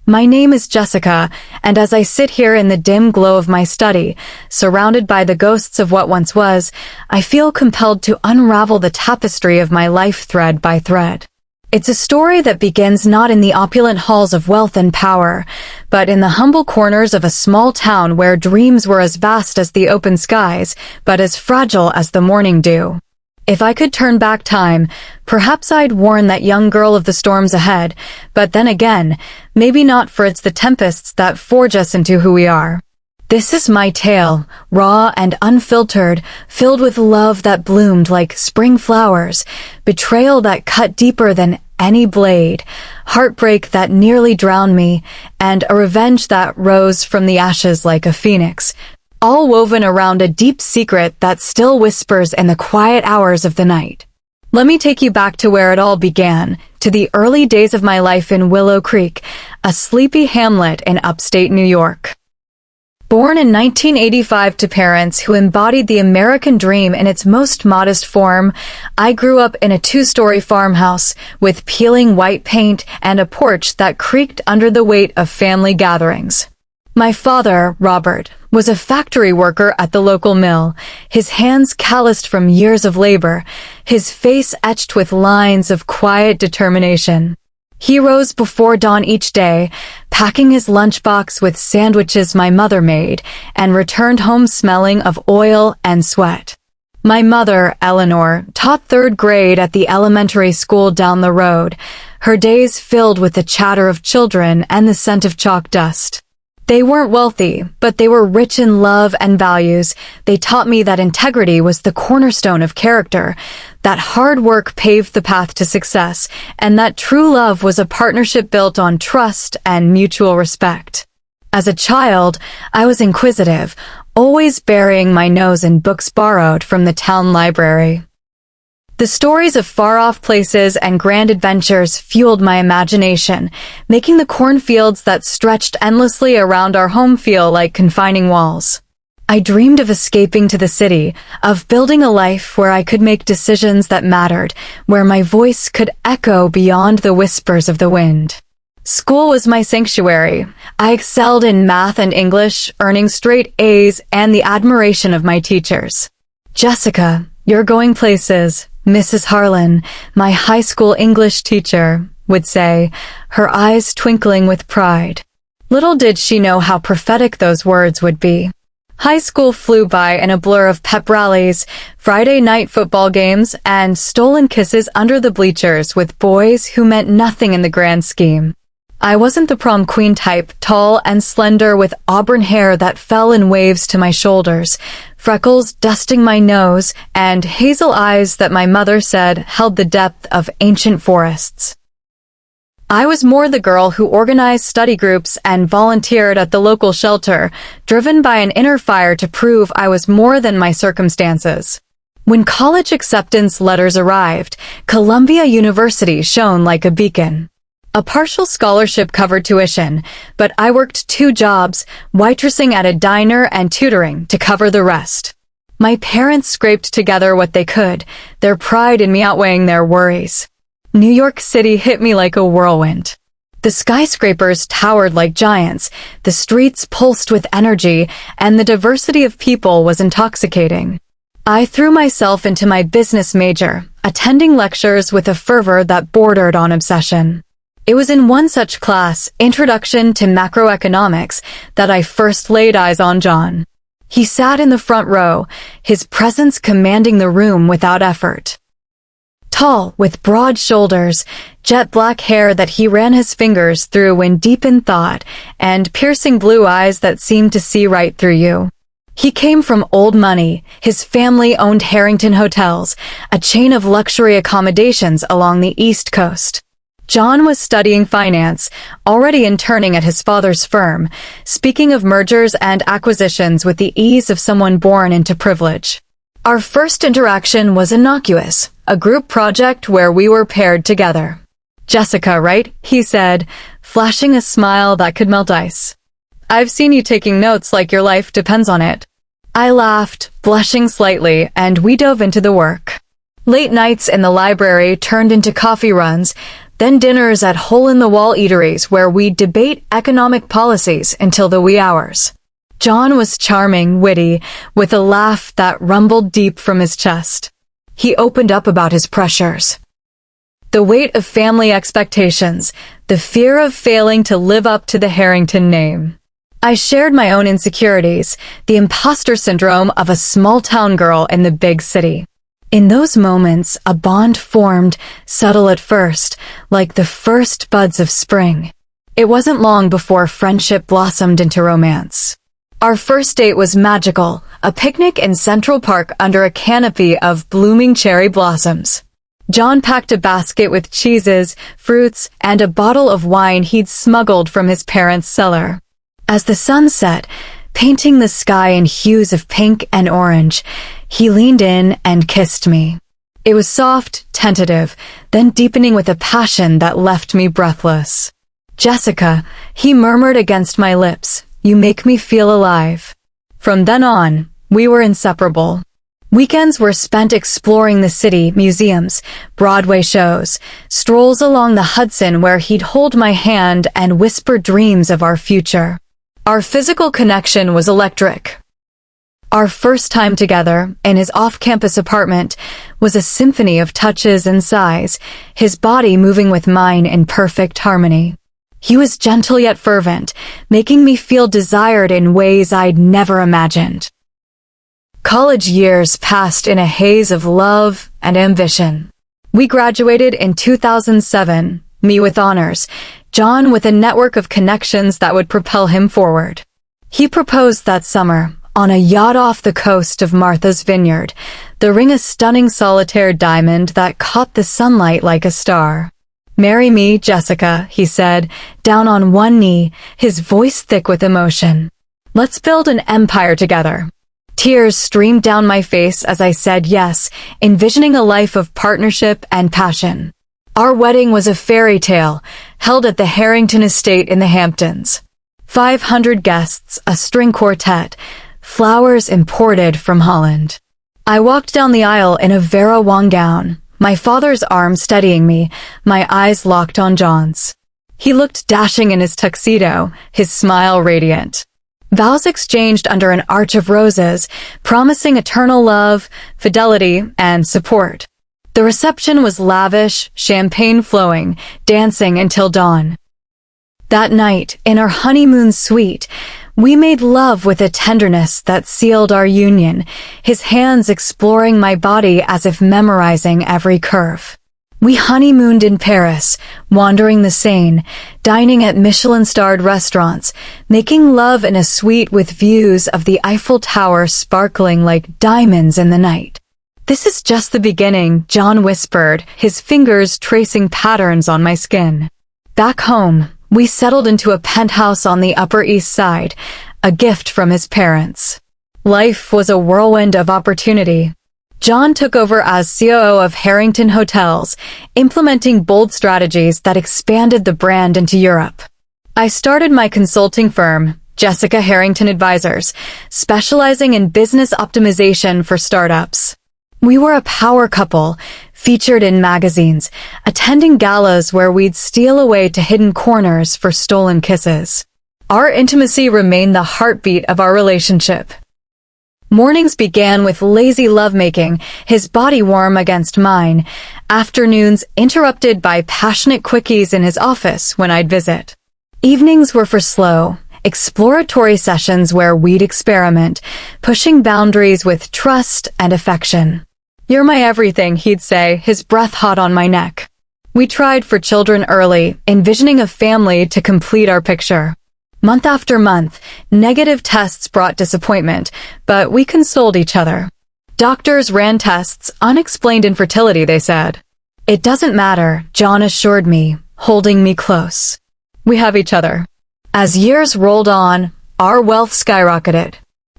My name is Jessica, and as I sit here in the dim glow of my study, surrounded by the ghosts of what once was, I feel compelled to unravel the tapestry of my life thread by thread. It's a story that begins not in the opulent halls of wealth and power, but in the humble corners of a small town where dreams were as vast as the open skies, but as fragile as the morning dew. If I could turn back time, perhaps I'd warn that young girl of the storms ahead, but then again, maybe not, for it's the tempests that forge us into who we are. This is my tale, raw and unfiltered, filled with love that bloomed like spring flowers, betrayal that cut deeper than any blade, heartbreak that nearly drowned me, and a revenge that rose from the ashes like a phoenix, all woven around a deep secret that still whispers in the quiet hours of the night. Let me take you back to where it all began, to the early days of my life in Willow Creek, a sleepy hamlet in upstate New York. Born in 1985 to parents who embodied the American dream in its most modest form, I grew up in a two-story farmhouse with peeling white paint and a porch that creaked under the weight of family gatherings. My father, Robert, was a factory worker at the local mill, his hands calloused from years of labor, his face etched with lines of quiet determination. He rose before dawn each day, packing his lunchbox with sandwiches my mother made, and returned home smelling of oil and sweat. My mother, Eleanor, taught third grade at the elementary school down the road, her days filled with the chatter of children and the scent of chalk dust. They weren't wealthy, but they were rich in love and values. They taught me that integrity was the cornerstone of character, that hard work paved the path to success, and that true love was a partnership built on trust and mutual respect. As a child, I was inquisitive, always burying my nose in books borrowed from the town library. The stories of far-off places and grand adventures fueled my imagination, making the cornfields that stretched endlessly around our home feel like confining walls. I dreamed of escaping to the city, of building a life where I could make decisions that mattered, where my voice could echo beyond the whispers of the wind. School was my sanctuary. I excelled in math and English, earning straight A's and the admiration of my teachers. "Jessica, you're going places," Mrs. Harlan, my high school English teacher, would say, her eyes twinkling with pride. Little did she know how prophetic those words would be. High school flew by in a blur of pep rallies, Friday night football games, and stolen kisses under the bleachers with boys who meant nothing in the grand scheme. I wasn't the prom queen type, tall and slender with auburn hair that fell in waves to my shoulders, freckles dusting my nose, and hazel eyes that my mother said held the depth of ancient forests. I was more the girl who organized study groups and volunteered at the local shelter, driven by an inner fire to prove I was more than my circumstances. When college acceptance letters arrived, Columbia University shone like a beacon. A partial scholarship covered tuition, but I worked 2 jobs, waitressing at a diner and tutoring to cover the rest. My parents scraped together what they could, their pride in me outweighing their worries. New York City hit me like a whirlwind. The skyscrapers towered like giants, the streets pulsed with energy, and the diversity of people was intoxicating. I threw myself into my business major, attending lectures with a fervor that bordered on obsession. It was in one such class, Introduction to Macroeconomics, that I first laid eyes on John. He sat in the front row, his presence commanding the room without effort. Tall, with broad shoulders, jet black hair that he ran his fingers through when deep in thought, and piercing blue eyes that seemed to see right through you. He came from old money. His family owned Harrington Hotels, a chain of luxury accommodations along the East Coast. John was studying finance, already interning at his father's firm, speaking of mergers and acquisitions with the ease of someone born into privilege. Our first interaction was innocuous, a group project where we were paired together. "Jessica, right?" he said, flashing a smile that could melt ice. "I've seen you taking notes like your life depends on it." I laughed, blushing slightly, and we dove into the work. Late nights in the library turned into coffee runs, then dinners at hole-in-the-wall eateries where we'd debate economic policies until the wee hours. John was charming, witty, with a laugh that rumbled deep from his chest. He opened up about his pressures. The weight of family expectations, the fear of failing to live up to the Harrington name. I shared my own insecurities, the imposter syndrome of a small-town girl in the big city. In those moments, a bond formed, subtle at first, like the first buds of spring. It wasn't long before friendship blossomed into romance. Our first date was magical, a picnic in Central Park under a canopy of blooming cherry blossoms. John packed a basket with cheeses, fruits, and a bottle of wine he'd smuggled from his parents' cellar. As the sun set, painting the sky in hues of pink and orange, he leaned in and kissed me. It was soft, tentative, then deepening with a passion that left me breathless. "Jessica," he murmured against my lips, "you make me feel alive." From then on, we were inseparable. Weekends were spent exploring the city, museums, Broadway shows, strolls along the Hudson where he'd hold my hand and whisper dreams of our future. Our physical connection was electric. Our first time together, in his off-campus apartment, was a symphony of touches and sighs, his body moving with mine in perfect harmony. He was gentle yet fervent, making me feel desired in ways I'd never imagined. College years passed in a haze of love and ambition. We graduated in 2007, me with honors, John with a network of connections that would propel him forward. He proposed that summer, on a yacht off the coast of Martha's Vineyard, the ring a stunning solitaire diamond that caught the sunlight like a star. "Marry me, Jessica," he said, down on one knee, his voice thick with emotion. "Let's build an empire together." Tears streamed down my face as I said yes, envisioning a life of partnership and passion. Our wedding was a fairy tale, held at the Harrington estate in the Hamptons. 500 guests, a string quartet, flowers imported from Holland. I walked down the aisle in a Vera Wang gown, my father's arm steadying me, my eyes locked on John's. He looked dashing in his tuxedo, his smile radiant. Vows exchanged under an arch of roses, promising eternal love, fidelity, and support. The reception was lavish, champagne flowing, dancing until dawn. That night, in our honeymoon suite, we made love with a tenderness that sealed our union, his hands exploring my body as if memorizing every curve. We honeymooned in Paris, wandering the Seine, dining at Michelin-starred restaurants, making love in a suite with views of the Eiffel Tower sparkling like diamonds in the night. "This is just the beginning," John whispered, his fingers tracing patterns on my skin. Back home, we settled into a penthouse on the Upper East Side, a gift from his parents. Life was a whirlwind of opportunity. John took over as COO of Harrington Hotels, implementing bold strategies that expanded the brand into Europe. I started my consulting firm, Jessica Harrington Advisors, specializing in business optimization for startups. We were a power couple, featured in magazines, attending galas where we'd steal away to hidden corners for stolen kisses. Our intimacy remained the heartbeat of our relationship. Mornings began with lazy lovemaking, his body warm against mine, afternoons interrupted by passionate quickies in his office when I'd visit. Evenings were for slow, exploratory sessions where we'd experiment, pushing boundaries with trust and affection. "You're my everything," he'd say, his breath hot on my neck. We tried for children early, envisioning a family to complete our picture. Month after month, negative tests brought disappointment, but we consoled each other. Doctors ran tests, unexplained infertility, they said. "It doesn't matter," John assured me, holding me close. "We have each other." As years rolled on, our wealth skyrocketed.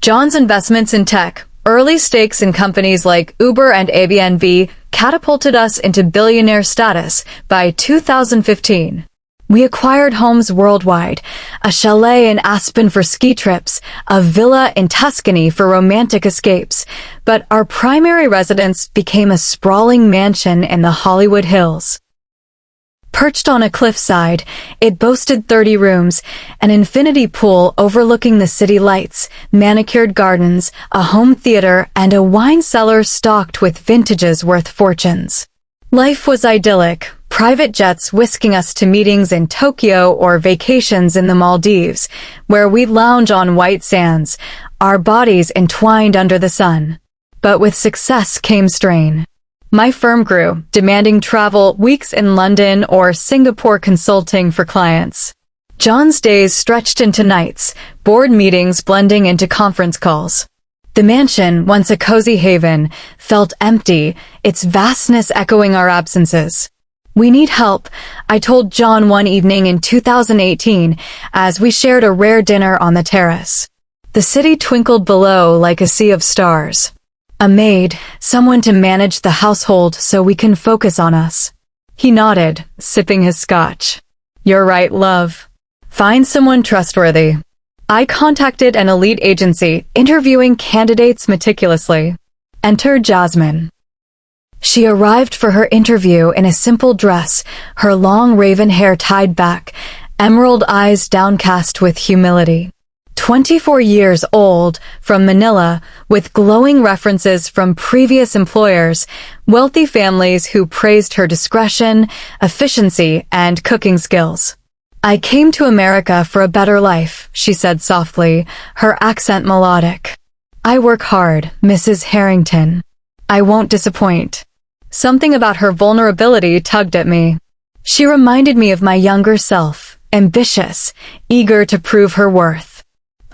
John's investments in tech, early stakes in companies like Uber and Airbnb, catapulted us into billionaire status by 2015. We acquired homes worldwide, a chalet in Aspen for ski trips, a villa in Tuscany for romantic escapes, but our primary residence became a sprawling mansion in the Hollywood Hills. Perched on a cliffside, it boasted 30 rooms, an infinity pool overlooking the city lights, manicured gardens, a home theater, and a wine cellar stocked with vintages worth fortunes. Life was idyllic, private jets whisking us to meetings in Tokyo or vacations in the Maldives, where we'd lounge on white sands, our bodies entwined under the sun. But with success came strain. My firm grew, demanding travel, weeks in London or Singapore consulting for clients. John's days stretched into nights, board meetings blending into conference calls. The mansion, once a cozy haven, felt empty, its vastness echoing our absences. "We need help," I told John one evening in 2018 as we shared a rare dinner on the terrace. The city twinkled below like a sea of stars. "A maid, someone to manage the household so we can focus on us." He nodded, sipping his scotch. "You're right, love. Find someone trustworthy." I contacted an elite agency, interviewing candidates meticulously. Enter Jasmine. She arrived for her interview in a simple dress, her long raven hair tied back, emerald eyes downcast with humility. 24 years old, from Manila, with glowing references from previous employers, wealthy families who praised her discretion, efficiency, and cooking skills. "I came to America for a better life," she said softly, her accent melodic. "I work hard, Mrs. Harrington. I won't disappoint." Something about her vulnerability tugged at me. She reminded me of my younger self, ambitious, eager to prove her worth.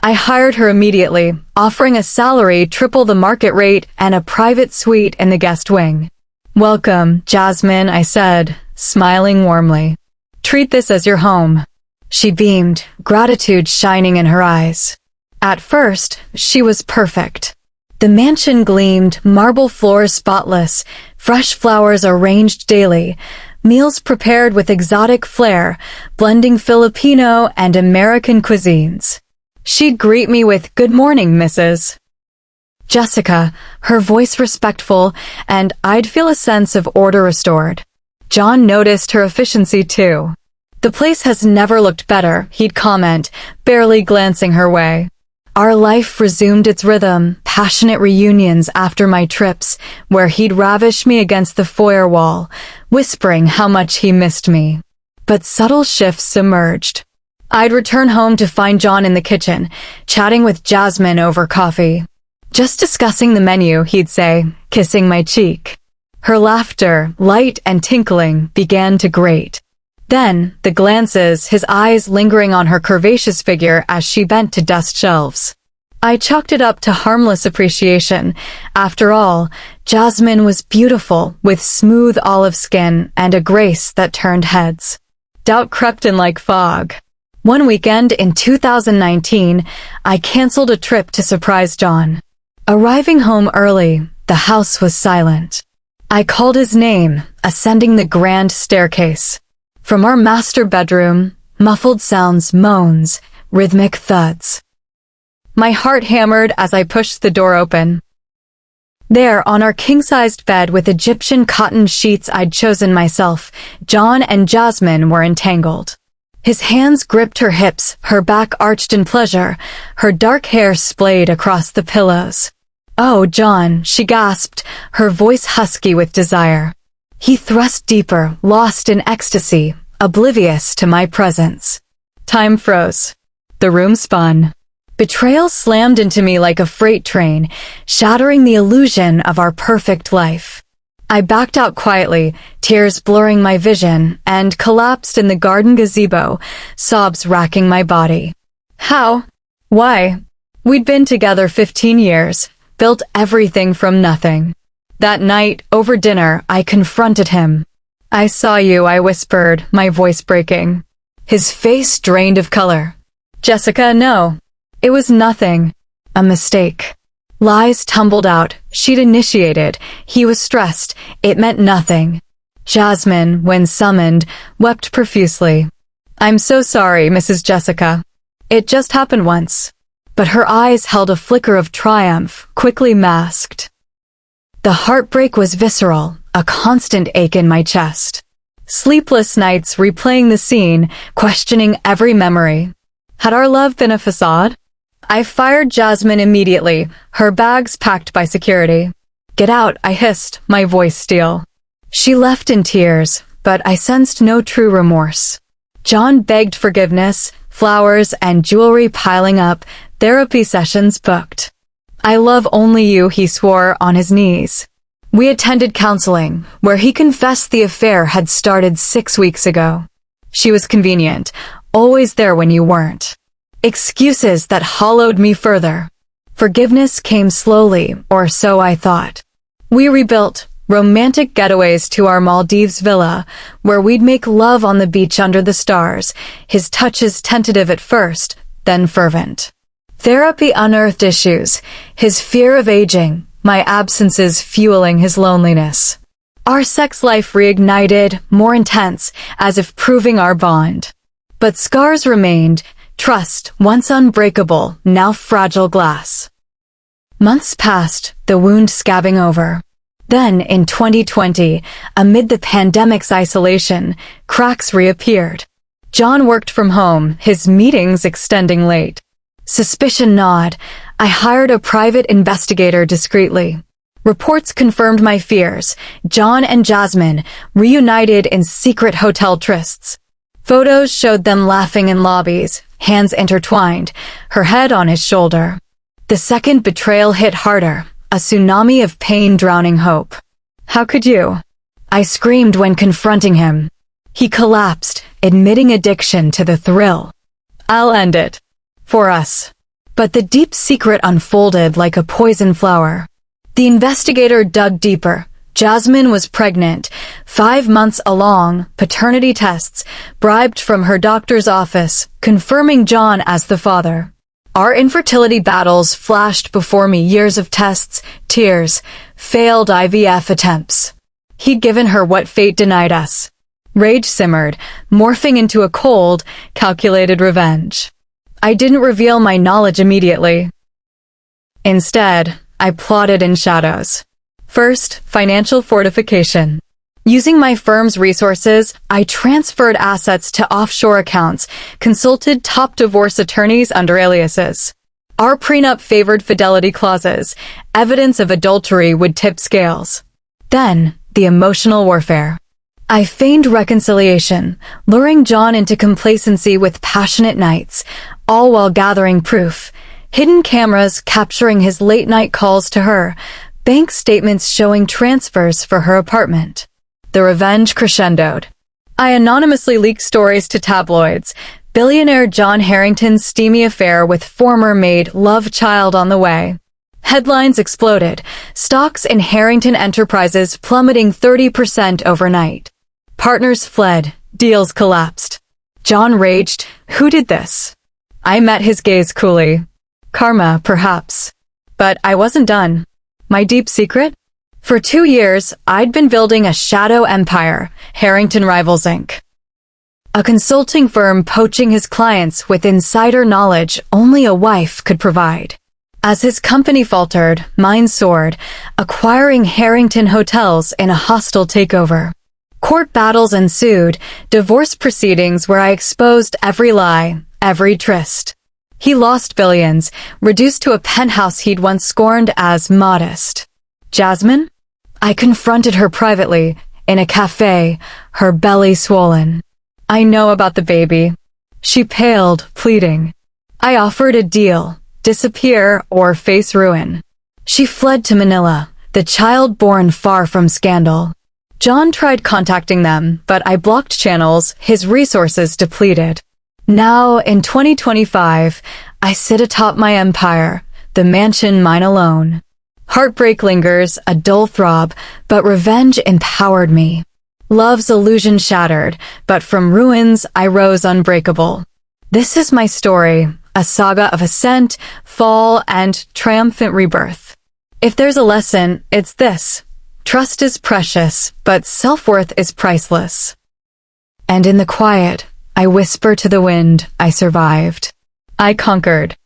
I hired her immediately, offering a salary triple the market rate and a private suite in the guest wing. "Welcome, Jasmine," I said, smiling warmly. "Treat this as your home." She beamed, gratitude shining in her eyes. At first, she was perfect. The mansion gleamed, marble floors spotless, fresh flowers arranged daily, meals prepared with exotic flair, blending Filipino and American cuisines. She'd greet me with, "Good morning, Mrs. Jessica," her voice respectful, and I'd feel a sense of order restored. John noticed her efficiency too. "The place has never looked better," he'd comment, barely glancing her way. Our life resumed its rhythm, passionate reunions after my trips, where he'd ravish me against the foyer wall, whispering how much he missed me. But subtle shifts emerged. I'd return home to find John in the kitchen, chatting with Jasmine over coffee. "Just discussing the menu," he'd say, kissing my cheek. Her laughter, light and tinkling, began to grate. Then, the glances, his eyes lingering on her curvaceous figure as she bent to dust shelves. I chalked it up to harmless appreciation. After all, Jasmine was beautiful, with smooth olive skin and a grace that turned heads. Doubt crept in like fog. One weekend in 2019, I canceled a trip to surprise John. Arriving home early, the house was silent. I called his name, ascending the grand staircase. From our master bedroom, muffled sounds, moans, rhythmic thuds. My heart hammered as I pushed the door open. There, on our king-sized bed with Egyptian cotton sheets I'd chosen myself, John and Jasmine were entangled. His hands gripped her hips, her back arched in pleasure, her dark hair splayed across the pillows. "Oh, John," she gasped, her voice husky with desire. He thrust deeper, lost in ecstasy, oblivious to my presence. Time froze. The room spun. Betrayal slammed into me like a freight train, shattering the illusion of our perfect life. I backed out quietly, tears blurring my vision, and collapsed in the garden gazebo, sobs racking my body. How? Why? We'd been together 15 years, built everything from nothing. That night, over dinner, I confronted him. "I saw you," I whispered, my voice breaking. His face drained of color. "Jessica, no. It was nothing. A mistake." Lies tumbled out. She'd initiated. He was stressed. It meant nothing. Jasmine, when summoned, wept profusely. "I'm so sorry, Mrs. Jessica. It just happened once." But her eyes held a flicker of triumph, quickly masked. The heartbreak was visceral, a constant ache in my chest. Sleepless nights replaying the scene, questioning every memory. Had our love been a facade? I fired Jasmine immediately, her bags packed by security. Get out, I hissed, my voice steel. She left in tears, but I sensed no true remorse. John begged forgiveness, flowers and jewelry piling up, therapy sessions booked. I love only you, he swore on his knees. We attended counseling, where he confessed the affair had started 6 weeks ago. She was convenient, always there when you weren't. Excuses that hollowed me further. Forgiveness came slowly, or so I thought. We rebuilt romantic getaways to our Maldives villa, where we'd make love on the beach under the stars, his touches tentative at first, then fervent. Therapy unearthed issues, his fear of aging, my absences fueling his loneliness. Our sex life reignited, more intense, as if proving our bond. But scars remained, trust, once unbreakable, now fragile glass. Months passed, the wound scabbing over. Then, in 2020, amid the pandemic's isolation, cracks reappeared. John worked from home, his meetings extending late. Suspicion gnawed. I hired a private investigator discreetly. Reports confirmed my fears. John and Jasmine, reunited in secret hotel trysts. Photos showed them laughing in lobbies, hands intertwined, her head on his shoulder. The second betrayal hit harder, a tsunami of pain drowning hope. How could you? I screamed when confronting him. He collapsed, admitting addiction to the thrill. I'll end it. For us. But the deep secret unfolded like a poison flower. The investigator dug deeper. Jasmine was pregnant, 5 months along, paternity tests, bribed from her doctor's office, confirming John as the father. Our infertility battles flashed before me, years of tests, tears, failed IVF attempts. He'd given her what fate denied us. Rage simmered, morphing into a cold, calculated revenge. I didn't reveal my knowledge immediately. Instead, I plotted in shadows. First, financial fortification. Using my firm's resources, I transferred assets to offshore accounts, consulted top divorce attorneys under aliases. Our prenup favored fidelity clauses. Evidence of adultery would tip scales. Then, the emotional warfare. I feigned reconciliation, luring John into complacency with passionate nights, all while gathering proof. Hidden cameras capturing his late-night calls to her, bank statements showing transfers for her apartment. The revenge crescendoed. I anonymously leaked stories to tabloids. Billionaire John Harrington's steamy affair with former Maid love child on the way. Headlines exploded. Stocks in Harrington Enterprises plummeting 30% overnight. Partners fled. Deals collapsed. John raged. Who did this? I met his gaze coolly. Karma, perhaps. But I wasn't done. My deep secret? For 2 years, I'd been building a shadow empire, Harrington Rivals Inc. A consulting firm poaching his clients with insider knowledge only a wife could provide. As his company faltered, mine soared, acquiring Harrington hotels in a hostile takeover. Court battles ensued, divorce proceedings where I exposed every lie, every tryst. He lost billions, reduced to a penthouse he'd once scorned as modest. Jasmine? I confronted her privately, in a cafe, her belly swollen. I know about the baby. She paled, pleading. I offered a deal, disappear or face ruin. She fled to Manila, the child born far from scandal. John tried contacting them, but I blocked channels, his resources depleted. Now, in 2025, I sit atop my empire, the mansion mine alone. Heartbreak lingers, a dull throb, but revenge empowered me. Love's illusion shattered, but from ruins I rose unbreakable. This is my story, a saga of ascent, fall, and triumphant rebirth. If there's a lesson, it's this. Trust is precious, but self-worth is priceless. And in the quiet, I whisper to the wind, I survived. I conquered.